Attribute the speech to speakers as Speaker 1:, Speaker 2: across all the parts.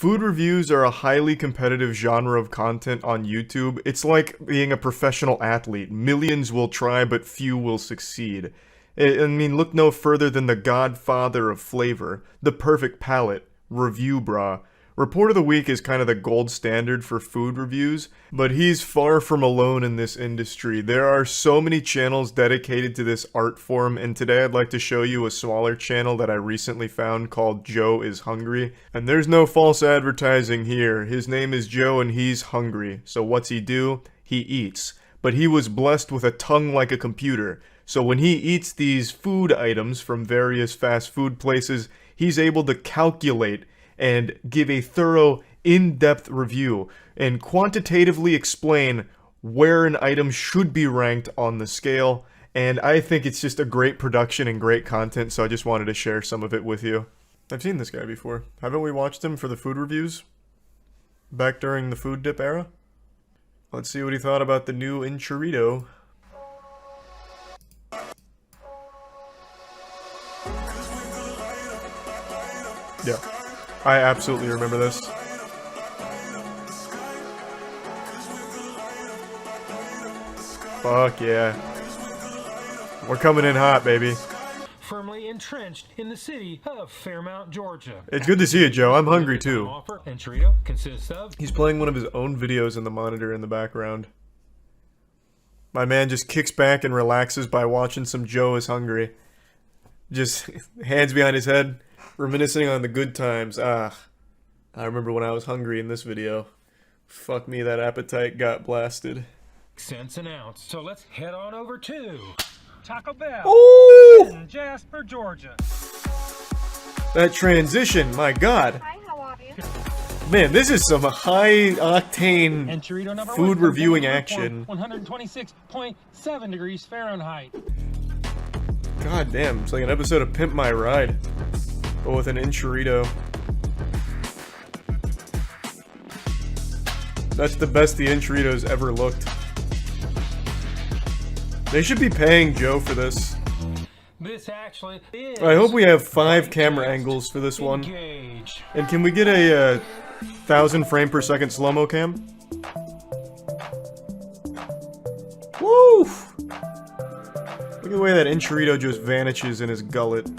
Speaker 1: Food reviews are a highly competitive genre of content on YouTube. It's like being a professional athlete. Millions will try, but few will succeed. I mean, look no further than the godfather of flavor, the perfect palate, Review Brah. Report of the Week is kind of the gold standard for food reviews, but he's far from alone in this industry. There are so many channels dedicated to this art form, and today I'd like to show you a smaller channel that I recently found called Joe is Hungry. And there's no false advertising here. His name is Joe and he's hungry. So what's he do? He eats. But he was blessed with a tongue like a computer. So when he eats these food items from various fast food places, he's able to calculate and give a thorough, in-depth review and quantitatively explain where an item should be ranked on the scale. And I think it's just a great production and great content, so I just wanted to share some of it with you. I've seen this guy before. Haven't we watched him for the food reviews? Back during the food dip era? Let's see what he thought about the new Enchilito. Yeah. I absolutely remember this. Fuck yeah. We're coming in hot, baby.
Speaker 2: Firmly entrenched in the city of Fairmount, Georgia.
Speaker 1: It's good to see you, Joe. I'm hungry too.
Speaker 2: Enchilito consists of...
Speaker 1: He's playing one of his own videos in the monitor in the background. My man just kicks back and relaxes by watching some Joe is Hungry. Just hands behind his head, reminiscing on the good times. I remember when I was hungry in this video. Fuck me, that appetite got blasted.
Speaker 2: Cents an ounce. So let's head on over to Taco Bell in Jasper, Georgia.
Speaker 1: That transition, my god.
Speaker 3: Hi, how are you?
Speaker 1: Man, this is some high-octane
Speaker 2: Enchilito number
Speaker 1: food
Speaker 2: one,
Speaker 1: reviewing action.
Speaker 2: 126.7 degrees Fahrenheit.
Speaker 1: God damn, it's like an episode of Pimp My Ride, but with an Enchilito. That's the best the Enchilito's ever looked. They should be paying Joe for this.
Speaker 2: This actually is...
Speaker 1: I hope we have 5 camera angles for this one. And can we get a 1,000 frame per second slow-mo cam? Woo! Look at the way that Enchilito just vanishes in his gullet.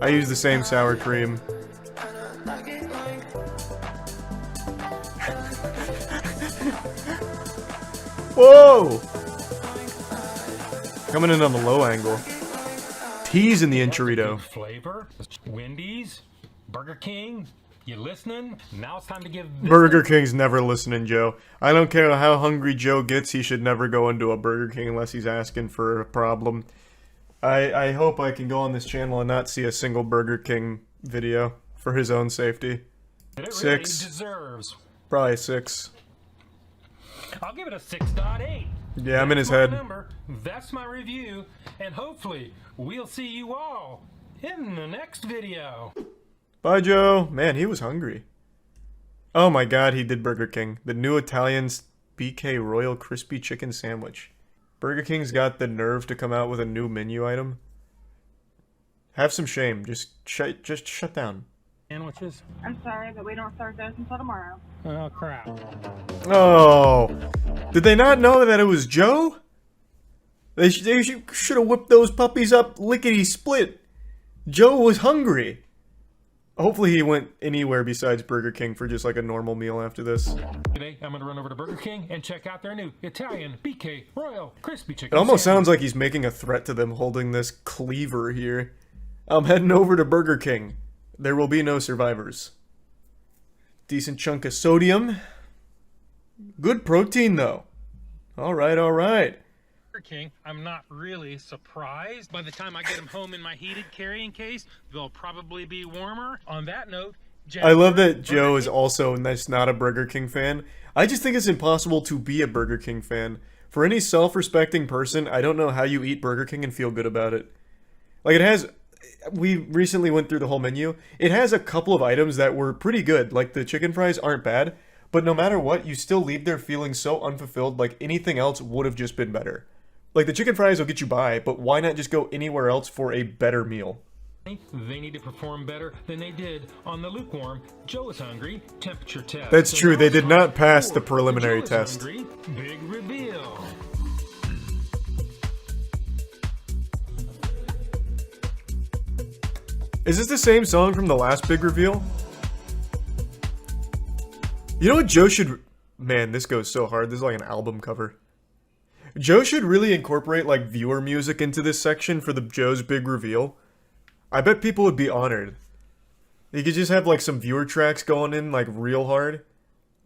Speaker 1: I use the same sour cream. Whoa! Coming in on the low angle. Teasing the Enchilito.
Speaker 2: Flavor, Wendy's, Burger King, you listening? Now it's time to give...
Speaker 1: Burger King's never listening, Joe. I don't care how hungry Joe gets, he should never go into a Burger King unless he's asking for a problem. I hope I can go on this channel and not see a single Burger King video for his own safety.
Speaker 2: It
Speaker 1: 6.
Speaker 2: really deserves.
Speaker 1: Probably 6.
Speaker 2: I'll give it a 6.8.
Speaker 1: Yeah, I'm in his
Speaker 2: That's
Speaker 1: head.
Speaker 2: my number, that's my review, and hopefully we'll see you all in the next video.
Speaker 1: Bye, Joe. Man, he was hungry. Oh my god, he did Burger King. The new Italian's BK Royal Crispy Chicken Sandwich. Burger King's got the nerve to come out with a new menu item. Have some shame. Just shut down.
Speaker 2: Sandwiches?
Speaker 3: I'm sorry, but we don't serve those until tomorrow.
Speaker 2: Oh, crap.
Speaker 1: Oh. Did they not know that it was Joe? They should have whipped those puppies up lickety-split. Joe was hungry. Hopefully he went anywhere besides Burger King for just like a normal meal after this.
Speaker 2: Today, I'm going to run over to Burger King and check out their new Italian BK Royal Crispy Chicken
Speaker 1: It almost
Speaker 2: Sandwich.
Speaker 1: sounds like he's making a threat to them holding this cleaver here. I'm heading over to Burger King. There will be no survivors. Decent chunk of sodium. Good protein, though. Alright, alright.
Speaker 2: Burger King, I'm not really surprised. By the time I get them home in my heated carrying case, they'll probably be warmer. On that note,
Speaker 1: I love that Joe is also not a Burger King fan. I just think it's impossible to be a Burger King fan. For any self-respecting person, I don't know how you eat Burger King and feel good about it. Like, it has... We recently went through the whole menu. It has a couple of items that were pretty good. Like, the chicken fries aren't bad. But no matter what, you still leave there feeling so unfulfilled, like anything else would have just been better. Like, the chicken fries will get you by, but why not just go anywhere else for a better meal?
Speaker 2: They need to perform better than they did on the lukewarm Joe is hungry temperature test.
Speaker 1: That's
Speaker 2: So
Speaker 1: true,
Speaker 2: now
Speaker 1: they
Speaker 2: it's
Speaker 1: did
Speaker 2: time
Speaker 1: not pass
Speaker 2: for
Speaker 1: the preliminary
Speaker 2: Joe is
Speaker 1: test.
Speaker 2: Hungry big reveal.
Speaker 1: Is this the same song from the last big reveal? You know what Joe should... Man, this goes so hard. This is like an album cover. Joe should really incorporate like viewer music into this section for the Joe's big reveal. I bet people would be honored. You could just have like some viewer tracks going in like real hard.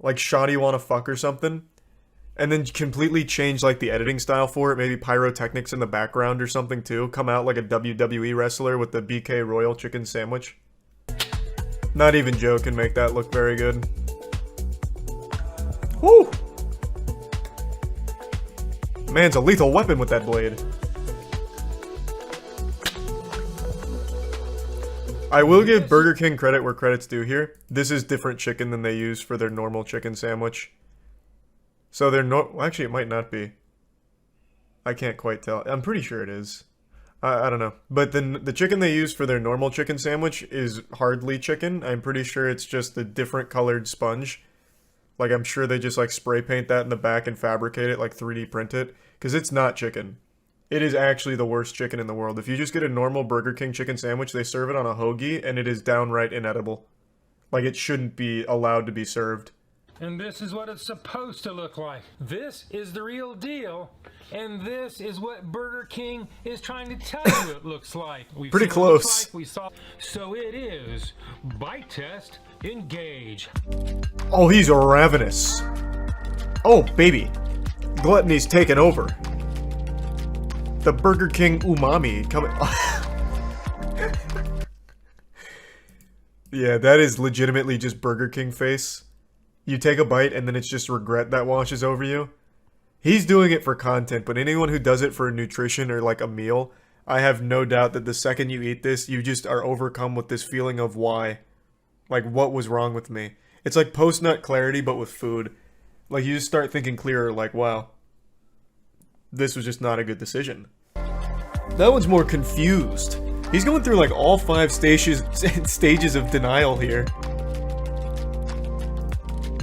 Speaker 1: Like Shoddy Wanna Fuck or something. And then completely change like the editing style for it. Maybe pyrotechnics in the background or something too. Come out like a WWE wrestler with the BK Royal chicken sandwich. Not even Joe can make that look very good. Woo! Man's a lethal weapon with that blade. I will give Burger King credit where credit's due here. This is different chicken than they use for their normal chicken sandwich. So they're well, actually, it might not be. I can't quite tell. I'm pretty sure it is. I don't know. But then the chicken they use for their normal chicken sandwich is hardly chicken. I'm pretty sure it's just a different colored sponge. Like, I'm sure they just, like, spray paint that in the back and fabricate it, like, 3D print it. Because it's not chicken. It is actually the worst chicken in the world. If you just get a normal Burger King chicken sandwich, they serve it on a hoagie, and it is downright inedible. Like, it shouldn't be allowed to be served.
Speaker 2: And this is what it's supposed to look like. This is the real deal. And this is what Burger King is trying to tell you it looks like. We've
Speaker 1: Pretty
Speaker 2: seen what it looks
Speaker 1: close.
Speaker 2: like. We saw. So it is. Bite test. Engage.
Speaker 1: Oh, he's ravenous. Oh, baby. Gluttony's taken over. The Burger King umami coming... Yeah, that is legitimately just Burger King face. You take a bite and then it's just regret that washes over you. He's doing it for content, but anyone who does it for nutrition or like a meal, I have no doubt that the second you eat this, you just are overcome with this feeling of why. Like, what was wrong with me? It's like post-nut clarity, but with food. Like, you just start thinking clearer, like, wow. This was just not a good decision. That one's more confused. He's going through like all 5 stages of denial here.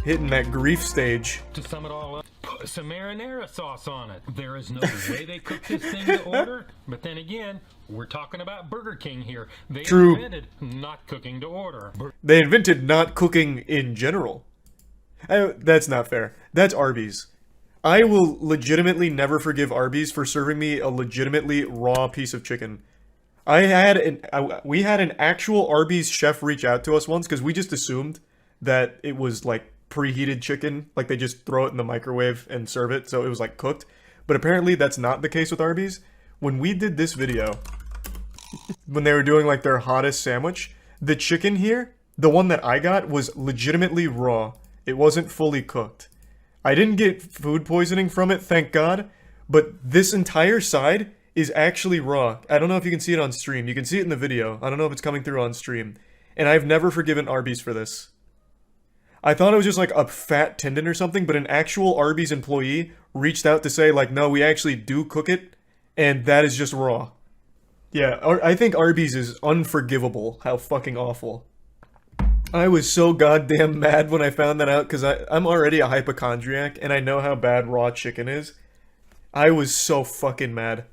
Speaker 1: Hitting that grief stage.
Speaker 2: To sum it all up, put some marinara sauce on it. There is no way they cook this thing to order. But then again, we're talking about Burger King here. They
Speaker 1: True.
Speaker 2: invented not cooking to order.
Speaker 1: They invented not cooking in general. That's not fair. That's Arby's. I will legitimately never forgive Arby's for serving me a legitimately raw piece of chicken. We had an actual Arby's chef reach out to us once because we just assumed that it was like preheated chicken, like they just throw it in the microwave and serve it, so it was like cooked. But apparently that's not the case with Arby's. When we did this video, when they were doing like their hottest sandwich, the chicken here, the one that I got, was legitimately raw. It wasn't fully cooked. I didn't get food poisoning from it, thank God, but this entire side is actually raw. I don't know if you can see it on stream. You can see it in the video. I don't know if it's coming through on stream. And I've never forgiven Arby's for this. I thought it was just like a fat tendon or something, but an actual Arby's employee reached out to say like, no, we actually do cook it, and that is just raw. Yeah, I think Arby's is unforgivable. How fucking awful. I was so goddamn mad when I found that out because I'm already a hypochondriac and I know how bad raw chicken is. I was so fucking mad.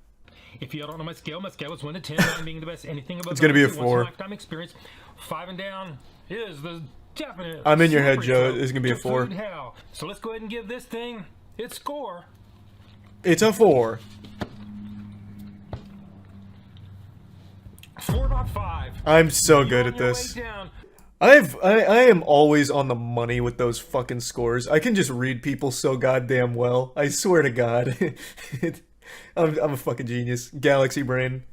Speaker 2: If you don't know my scale is 1 to 10, 9 being the best. Anything above
Speaker 1: It's gonna be a
Speaker 2: once in
Speaker 1: 4.
Speaker 2: lifetime experience. 5 and down is the definite.
Speaker 1: I'm in your head,
Speaker 2: slippery
Speaker 1: Joe.
Speaker 2: slope
Speaker 1: It's gonna be a
Speaker 2: to
Speaker 1: 4.
Speaker 2: food hell. So let's go ahead and give this thing its score.
Speaker 1: It's a 4.
Speaker 2: 4.5.
Speaker 1: I'm so
Speaker 2: You
Speaker 1: good
Speaker 2: on
Speaker 1: at
Speaker 2: your
Speaker 1: this.
Speaker 2: way down.
Speaker 1: I am always on the money with those fucking scores. I can just read people so goddamn well. I swear to God. I'm a fucking genius. Galaxy brain.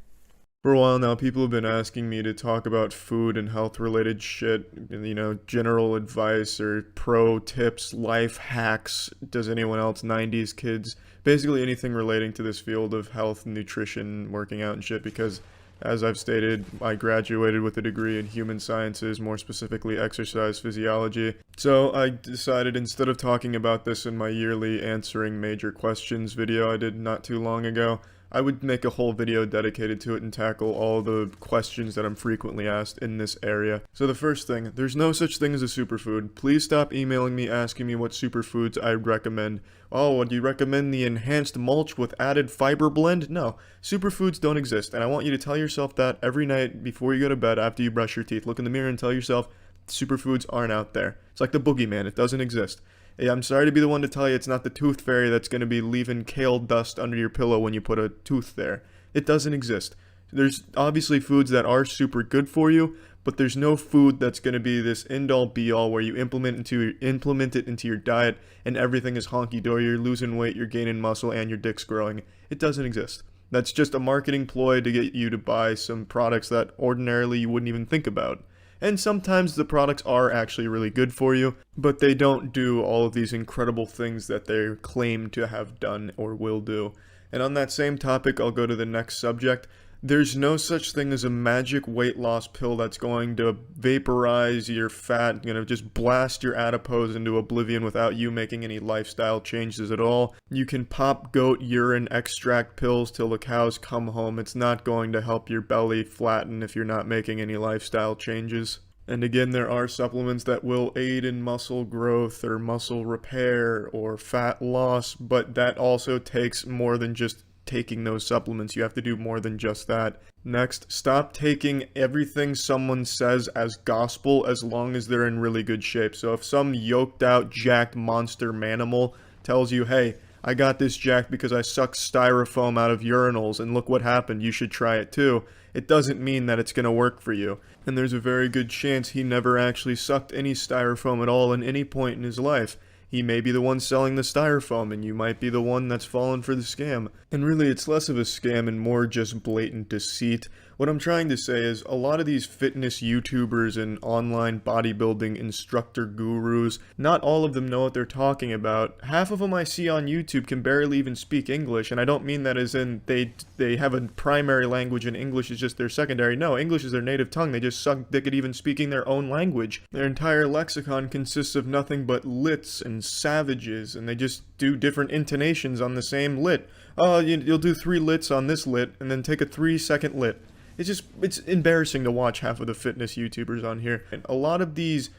Speaker 1: For a while now, people have been asking me to talk about food and health related shit. You know, general advice or pro tips, life hacks. Does anyone else, 90s kids? Basically anything relating to this field of health, nutrition, working out and shit, because as I've stated, I graduated with a degree in human sciences, more specifically exercise physiology. So I decided instead of talking about this in my yearly answering major questions video I did not too long ago, I would make a whole video dedicated to it and tackle all the questions that I'm frequently asked in this area. So the first thing, there's no such thing as a superfood. Please stop emailing me asking me what superfoods I recommend. Oh, do you recommend the enhanced mulch with added fiber blend? No, superfoods don't exist, and I want you to tell yourself that every night before you go to bed after you brush your teeth. Look in the mirror and tell yourself superfoods aren't out there. It's like the boogeyman, it doesn't exist. Yeah, I'm sorry to be the one to tell you it's not the tooth fairy that's going to be leaving kale dust under your pillow when you put a tooth there. It doesn't exist. There's obviously foods that are super good for you, but there's no food that's going to be this end-all be-all where you implement it into your diet and everything is honky-dory, you're losing weight, you're gaining muscle, and your dick's growing. It doesn't exist. That's just a marketing ploy to get you to buy some products that ordinarily you wouldn't even think about. And sometimes the products are actually really good for you, but they don't do all of these incredible things that they claim to have done or will do. And on that same topic, I'll go to the next subject. There's no such thing as a magic weight loss pill that's going to vaporize your fat, just blast your adipose into oblivion without you making any lifestyle changes at all. You can pop goat urine extract pills till the cows come home. It's not going to help your belly flatten if you're not making any lifestyle changes. And again, there are supplements that will aid in muscle growth or muscle repair or fat loss, but that also takes more than just taking those supplements. You have to do more than just that. Next, stop taking everything someone says as gospel as long as they're in really good shape. So if some yoked out, jacked monster manimal tells you, hey, I got this jacked because I sucked styrofoam out of urinals and look what happened, you should try it too, it doesn't mean that it's going to work for you. And there's a very good chance he never actually sucked any styrofoam at all in any point in his life. He may be the one selling the styrofoam, and you might be the one that's fallen for the scam. And really, it's less of a scam and more just blatant deceit. What I'm trying to say is, a lot of these fitness YouTubers and online bodybuilding instructor gurus, not all of them know what they're talking about. Half of them I see on YouTube can barely even speak English, and I don't mean that as in they have a primary language and English is just their secondary. No, English is their native tongue. They just suck dick at even speaking their own language. Their entire lexicon consists of nothing but lits and savages, and they just do different intonations on the same lit. Oh, you'll do 3 lits on this lit, and then take a 3-second lit. It's embarrassing to watch half of the fitness YouTubers on here. And a lot of these,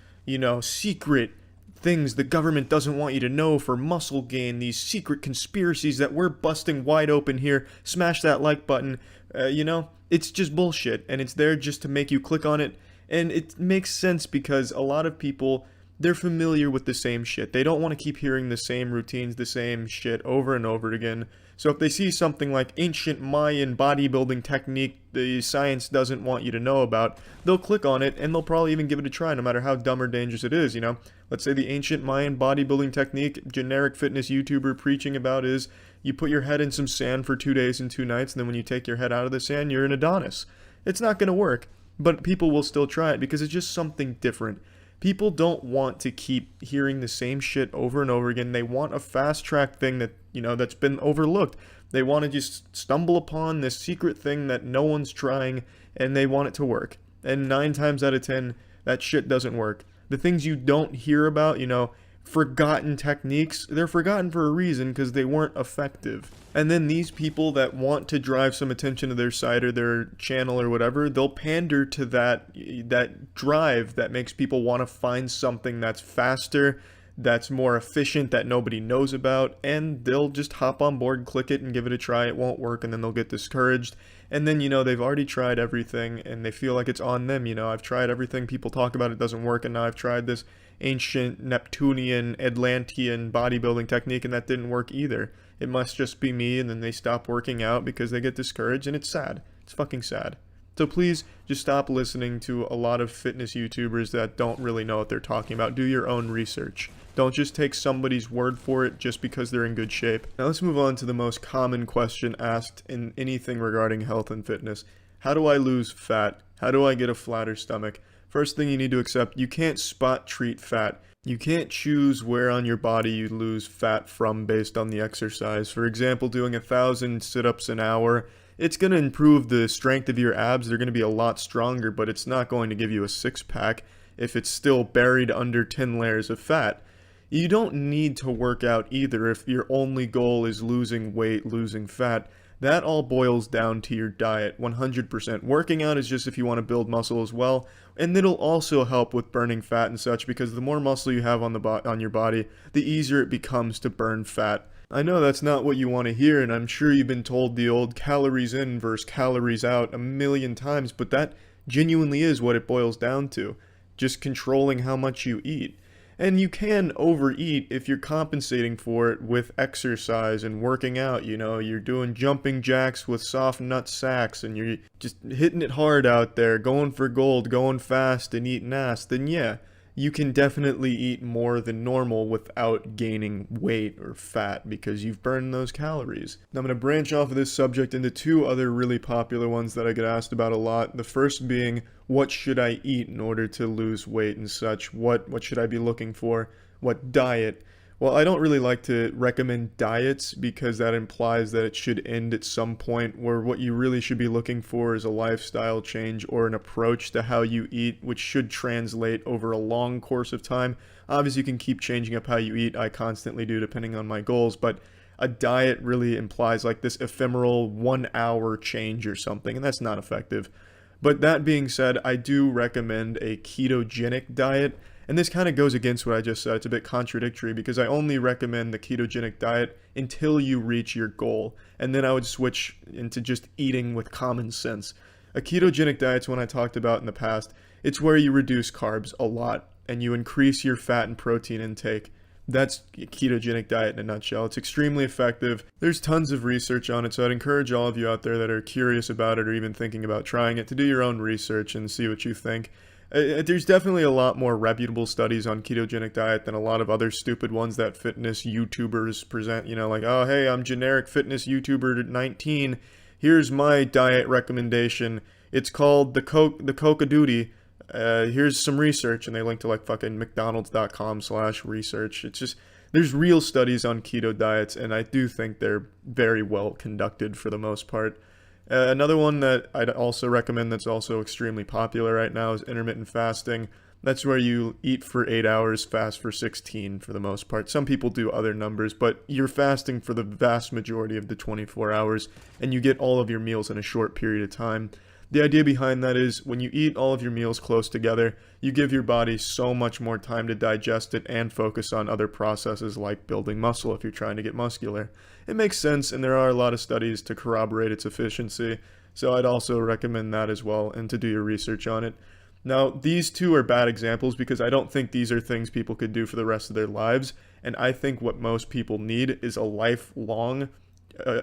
Speaker 1: secret things the government doesn't want you to know for muscle gain, these secret conspiracies that we're busting wide open here, smash that like button, it's just bullshit. And it's there just to make you click on it. And it makes sense because a lot of people, they're familiar with the same shit. They don't want to keep hearing the same routines, the same shit over and over again. So if they see something like ancient Mayan bodybuilding technique the science doesn't want you to know about, they'll click on it and they'll probably even give it a try no matter how dumb or dangerous it is, Let's say the ancient Mayan bodybuilding technique generic fitness YouTuber preaching about is you put your head in some sand for 2 days and 2 nights, and then when you take your head out of the sand, you're an Adonis. It's not going to work, but people will still try it because it's just something different. People don't want to keep hearing the same shit over and over again. They want a fast-track thing that, that's been overlooked. They want to just stumble upon this secret thing that no one's trying, and they want it to work. And 9 times out of 10, that shit doesn't work. The things you don't hear about, forgotten techniques, they're forgotten for a reason because they weren't effective. And then these people that want to drive some attention to their site or their channel or whatever, they'll pander to that drive that makes people want to find something that's faster, that's more efficient, that nobody knows about, and they'll just hop on board, click it, and give it a try. It won't work, and then they'll get discouraged. And then, they've already tried everything, and they feel like it's on them. I've tried everything people talk about, it doesn't work, and now I've tried this ancient Neptunian, Atlantean bodybuilding technique, and that didn't work either. It must just be me, and then they stop working out because they get discouraged, and it's sad. It's fucking sad. So please just stop listening to a lot of fitness YouTubers that don't really know what they're talking about. Do your own research. Don't just take somebody's word for it just because they're in good shape. Now let's move on to the most common question asked in anything regarding health and fitness. How do I lose fat? How do I get a flatter stomach? First thing you need to accept, you can't spot treat fat. You can't choose where on your body you lose fat from based on the exercise. For example, doing 1,000 sit-ups an hour, it's going to improve the strength of your abs. They're going to be a lot stronger, but it's not going to give you a six-pack if it's still buried under 10 layers of fat. You don't need to work out either if your only goal is losing weight, losing fat. That all boils down to your diet, 100%. Working out is just if you want to build muscle as well, and it'll also help with burning fat and such, because the more muscle you have on your body, the easier it becomes to burn fat. I know that's not what you want to hear, and I'm sure you've been told the old calories in versus calories out a million times, but that genuinely is what it boils down to. Just controlling how much you eat. And you can overeat if you're compensating for it with exercise and working out. You know, you're doing jumping jacks with soft nut sacks and you're just hitting it hard out there, going for gold, going fast and eating ass. Then yeah, you can definitely eat more than normal without gaining weight or fat because you've burned those calories. Now I'm going to branch off of this subject into two other really popular ones that I get asked about a lot. The first being, what should I eat in order to lose weight and such? What should I be looking for? What diet? Well, I don't really like to recommend diets because that implies that it should end at some point, where what you really should be looking for is a lifestyle change or an approach to how you eat, which should translate over a long course of time. Obviously, you can keep changing up how you eat. I constantly do, depending on my goals, but a diet really implies like this ephemeral 1 hour change or something, and that's not effective. But that being said, I do recommend a ketogenic diet. And this kind of goes against what I just said. It's a bit contradictory because I only recommend the ketogenic diet until you reach your goal. And then I would switch into just eating with common sense. A ketogenic diet's one I talked about in the past. It's where you reduce carbs a lot and you increase your fat and protein intake. That's a ketogenic diet in a nutshell. It's extremely effective. There's tons of research on it, so I'd encourage all of you out there that are curious about it or even thinking about trying it to do your own research and see what you think. There's definitely a lot more reputable studies on ketogenic diet than a lot of other stupid ones that fitness YouTubers present. You know, like, oh, hey, I'm generic fitness YouTuber 19. Here's my diet recommendation. It's called the Coca Duty. Here's some research, and they link to like fucking mcdonalds.com/research. It's just, there's real studies on keto diets, and I do think they're very well conducted for the most part. Another one that I'd also recommend that's also extremely popular right now is intermittent fasting. That's where you eat for 8 hours, fast for 16 for the most part. Some people do other numbers, but you're fasting for the vast majority of the 24 hours, and you get all of your meals in a short period of time. The idea behind that is when you eat all of your meals close together, you give your body so much more time to digest it and focus on other processes like building muscle if you're trying to get muscular. It makes sense, and there are a lot of studies to corroborate its efficiency, so I'd also recommend that as well and to do your research on it. Now, these two are bad examples because I don't think these are things people could do for the rest of their lives, and I think what most people need is a lifelong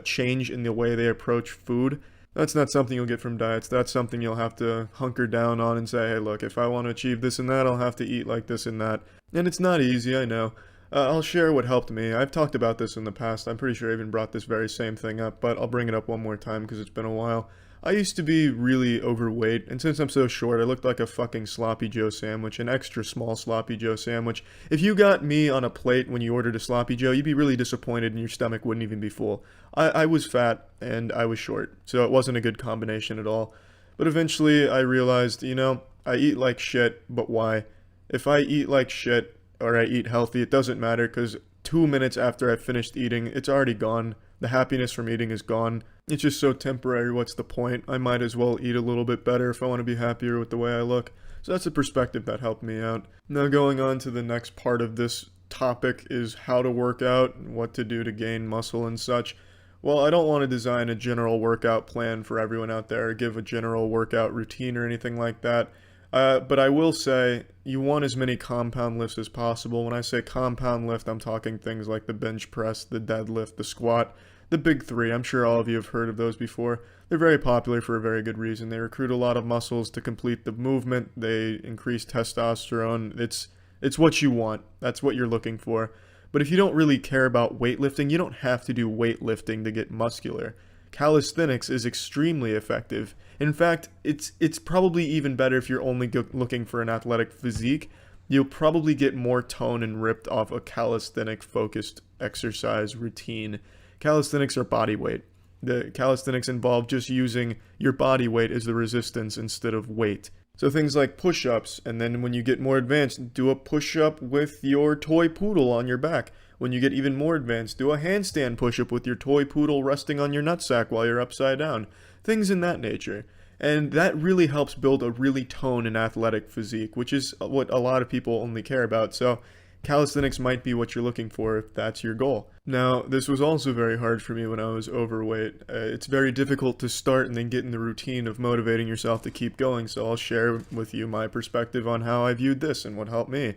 Speaker 1: change in the way they approach food. That's not something you'll get from diets. That's something you'll have to hunker down on and say, hey, look, if I want to achieve this and that, I'll have to eat like this and that. And it's not easy, I know. I'll share what helped me. I've talked about this in the past. I'm pretty sure I even brought this very same thing up, but I'll bring it up one more time because it's been a while. I used to be really overweight, and since I'm so short, I looked like a fucking Sloppy Joe sandwich, an extra small Sloppy Joe sandwich. If you got me on a plate when you ordered a Sloppy Joe, you'd be really disappointed and your stomach wouldn't even be full. I was fat and I was short, so it wasn't a good combination at all. But eventually I realized, you know, I eat like shit, but why? If I eat like shit or I eat healthy, it doesn't matter because 2 minutes after I've finished eating, it's already gone. The happiness from eating is gone. It's just so temporary, what's the point? I might as well eat a little bit better if I want to be happier with the way I look. So that's a perspective that helped me out. Now going on to the next part of this topic is how to work out and what to do to gain muscle and such. Well, I don't want to design a general workout plan for everyone out there or give a general workout routine or anything like that. But I will say you want as many compound lifts as possible. When I say compound lift, I'm talking things like the bench press, the deadlift, the squat, the big three. I'm sure all of you have heard of those before. They're very popular for a very good reason. They recruit a lot of muscles to complete the movement. They increase testosterone. It's what you want. That's what you're looking for. But if you don't really care about weightlifting, you don't have to do weightlifting to get muscular. Calisthenics is extremely effective. In fact, it's probably even better if you're only looking for an athletic physique. You'll probably get more tone and ripped off a calisthenic-focused exercise routine. Calisthenics are body weight. The calisthenics involve just using your body weight as the resistance instead of weight. So things like push-ups, and then when you get more advanced, do a push-up with your toy poodle on your back. When you get even more advanced, do a handstand push-up with your toy poodle resting on your nutsack while you're upside down. Things in that nature. And that really helps build a really toned and athletic physique, which is what a lot of people only care about. So calisthenics might be what you're looking for if that's your goal. Now, this was also very hard for me when I was overweight. It's very difficult to start and then get in the routine of motivating yourself to keep going, so I'll share with you my perspective on how I viewed this and what helped me.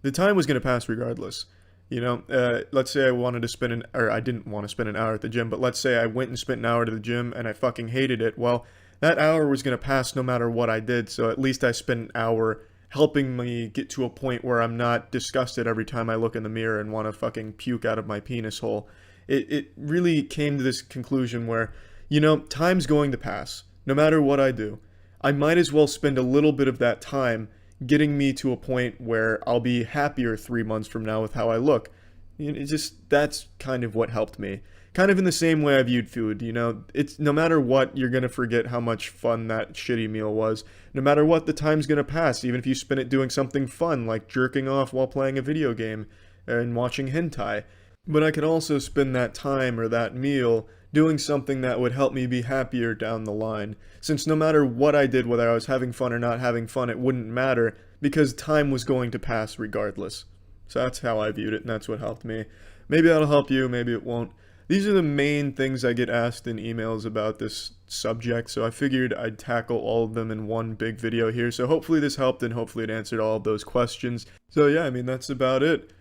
Speaker 1: The time was going to pass regardless. You know, let's say I wanted to spend I didn't want to spend an hour at the gym, but let's say I went and spent an hour to the gym and I fucking hated it. Well, that hour was going to pass no matter what I did, so at least I spent an hour helping me get to a point where I'm not disgusted every time I look in the mirror and want to fucking puke out of my penis hole. It really came to this conclusion where, you know, time's going to pass. No matter what I do, I might as well spend a little bit of that time getting me to a point where I'll be happier 3 months from now with how I look. That's kind of what helped me. Kind of in the same way I viewed food, you know, it's no matter what, you're going to forget how much fun that shitty meal was. No matter what, the time's going to pass, even if you spend it doing something fun, like jerking off while playing a video game and watching hentai. But I could also spend that time or that meal doing something that would help me be happier down the line. Since no matter what I did, whether I was having fun or not having fun, it wouldn't matter, because time was going to pass regardless. So that's how I viewed it, and that's what helped me. Maybe that'll help you, maybe it won't. These are the main things I get asked in emails about this subject, so I figured I'd tackle all of them in one big video here. So hopefully this helped, and hopefully it answered all of those questions. So yeah, I mean, that's about it.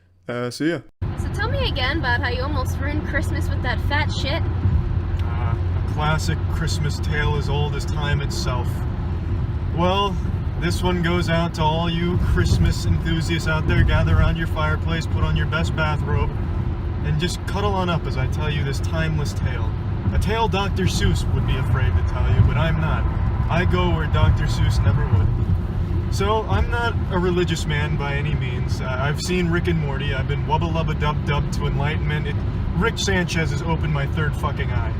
Speaker 1: See ya.
Speaker 4: So tell me again about how you almost ruined Christmas with that fat shit.
Speaker 1: A classic Christmas tale as old as time itself. Well, this one goes out to all you Christmas enthusiasts out there. Gather around your fireplace, put on your best bathrobe, and just cuddle on up as I tell you this timeless tale. A tale Dr. Seuss would be afraid to tell you, but I'm not. I go where Dr. Seuss never would. So, I'm not a religious man by any means. I've seen Rick and Morty. I've been wubba-lubba-dub-dub to enlightenment. Rick Sanchez has opened my third fucking eye,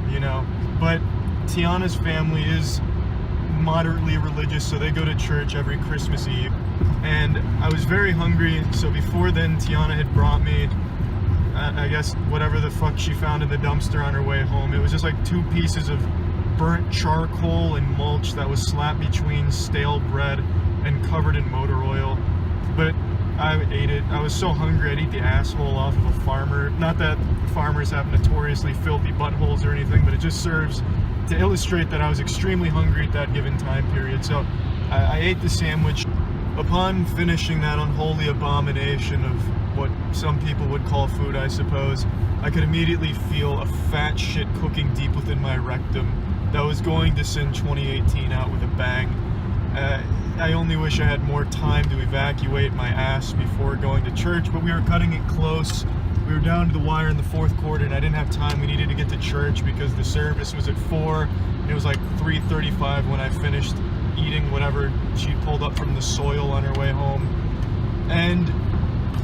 Speaker 1: you know. But Tiana's family is moderately religious, so they go to church every Christmas Eve. And I was very hungry, so before then, Tiana had brought me I guess whatever the fuck she found in the dumpster on her way home. It was just like 2 pieces of burnt charcoal and mulch that was slapped between stale bread and covered in motor oil. But I ate it. I was so hungry I'd eat the asshole off of a farmer. Not that farmers have notoriously filthy buttholes or anything, but it just serves to illustrate that I was extremely hungry at that given time period. So I ate the sandwich. Upon finishing that unholy abomination of what some people would call food, I suppose, I could immediately feel a fat shit cooking deep within my rectum that was going to send 2018 out with a bang. I only wish I had more time to evacuate my ass before going to church, but we were cutting it close. We were down to the wire in the 4th quarter, and I didn't have time. We needed to get to church because the service was at 4, and it was like 3:35 when I finished eating whatever she pulled up from the soil on her way home. And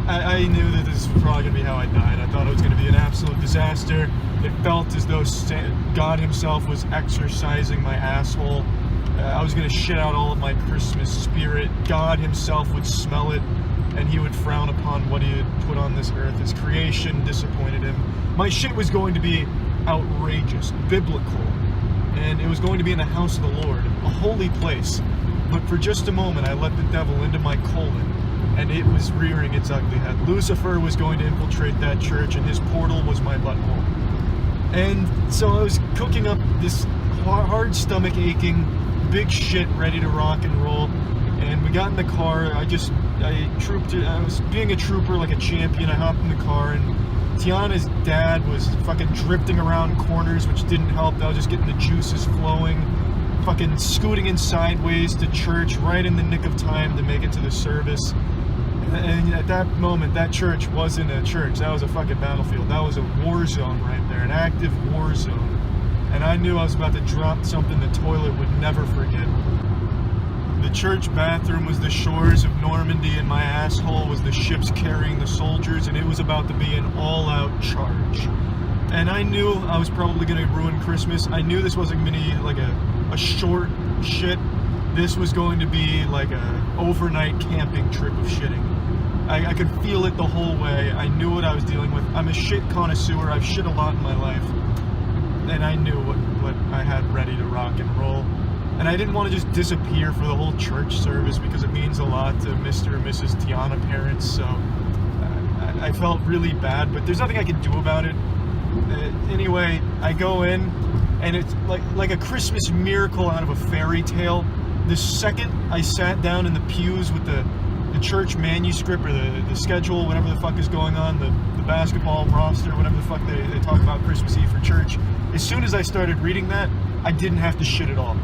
Speaker 1: I knew that this was probably going to be how I died. I thought it was going to be an absolute disaster. It felt as though God himself was exorcising my asshole. I was going to shit out all of my Christmas spirit. God himself would smell it, and he would frown upon what he had put on this earth. His creation disappointed him. My shit was going to be outrageous, biblical, and it was going to be in the house of the Lord, a holy place. But for just a moment, I let the devil into my colon, and it was rearing its ugly head. Lucifer was going to infiltrate that church, and his portal was my butthole. And so I was cooking up this hard stomach aching, big shit ready to rock and roll, and we got in the car. I was being a trooper like a champion. I hopped in the car, and Tiana's dad was fucking drifting around corners, which didn't help. I was just getting the juices flowing, fucking scooting in sideways to church right in the nick of time to make it to the service. And at that moment, that church wasn't a church. That was a fucking battlefield. That was a war zone right there, an active war zone. And I knew I was about to drop something the toilet would never forget. The church bathroom was the shores of Normandy, and my asshole was the ships carrying the soldiers, and it was about to be an all-out charge. And I knew I was probably going to ruin Christmas. I knew this wasn't going to be like a short shit. this was going to be like a overnight camping trip of shitting. I could feel it the whole way. I knew what I was dealing with. I'm a shit connoisseur. I've shit a lot in my life. And I knew what I had ready to rock and roll. And I didn't want to just disappear for the whole church service because it means a lot to Mr. and Mrs. Tiana parents. So I felt really bad, but there's nothing I can do about it. Anyway, I go in, and it's like a Christmas miracle out of a fairy tale. The second I sat down in the pews with the church manuscript or the schedule, whatever the fuck is going on, the basketball roster, whatever the fuck they talk about Christmas Eve for church, as soon as I started reading that, I didn't have to shit at all.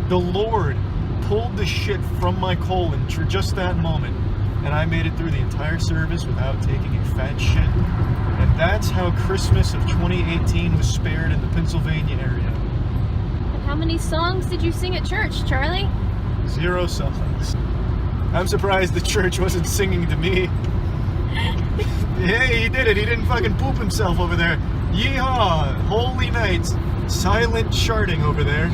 Speaker 1: The Lord pulled the shit from my colon for just that moment, and I made it through the entire service without taking a fat shit. And that's how Christmas of 2018 was spared in the Pennsylvania area.
Speaker 4: And how many songs did you sing at church, Charlie?
Speaker 1: 0 songs. I'm surprised the church wasn't singing to me. Hey, he did it. He didn't fucking poop himself over there. Yeehaw! Holy night. Silent charting over there.